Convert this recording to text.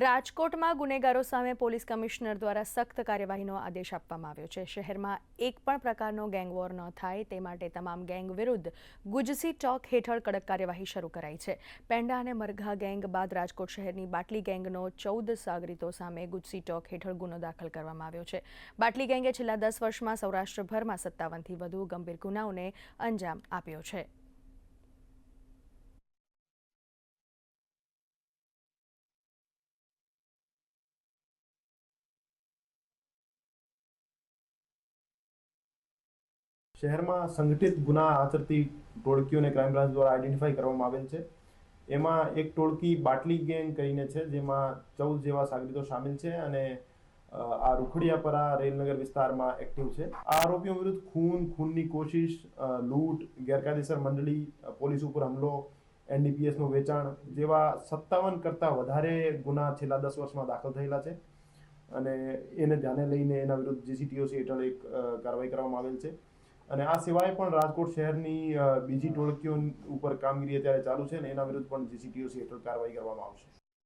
રાજકોટમાં ગુનેગારો સામે પોલીસ કમિશનર દ્વારા સખ્ત કાર્યવાહીનો આદેશ આપવામાં આવ્યો છે। શહેરમાં એક પણ પ્રકારનો ગેંગવોર ન થાય તે માટે તમામ ગેંગ વિરુદ્ધ ગુજસી ચોક હેઠળ કડક કાર્યવાહી શરૂ કરાઈ છે। પેંડા અને મરઘા ગેંગ બાદ રાજકોટ શહેરની બાટલી ગેંગનો 14 સાગરીતો સામે ગુજસી ચોક હેઠળ ગુનો દાખલ કરવામાં આવ્યો છે। બાટલી ગેંગે છેલ્લા 10 વર્ષમાં સૌરાષ્ટ્રભરમાં 57થી વધુ ગંભીર ગુનાઓને અંજામ આપ્યો છે। શહેરમાં સંગઠિત ગુના આચરતી ટોળકીઓને ક્રાઇમ બ્રાન્ચ દ્વારા આઈડેન્ટિફાઈ કરવામાં આવેલ છે। એમાં એક ટોળકી બાટલી ગેંગ કરીને છે, જેમાં 14 જેવા સાગરીતો સામેલ છે અને આ રૂખડિયાપરા રેલનગર વિસ્તારમાં એક્ટિવ છે। આ આરોપીઓ વિરુદ્ધ ખૂનની કોશિશ, લૂંટ, ગેરકાયદેસર મંડળી, પોલીસ ઉપર હુમલો, એનડીપીએસનું વેચાણ જેવા 57 કરતાં વધારે ગુના છેલ્લા 10 વર્ષમાં દાખલ થયેલા છે અને એને ધ્યાને લઈને એના વિરુદ્ધ જીસીટીઓસી હેઠળ એક કાર્યવાહી કરવામાં આવેલ છે। અને આ સિવાય પણ રાજકોટ શહેરની બીજી ટોળકીઓ ઉપર કામગીરી અત્યારે ચાલુ છે અને એના વિરુદ્ધ પણ જીસીટીઓસી હેઠળ કાર્યવાહી કરવામાં આવશે।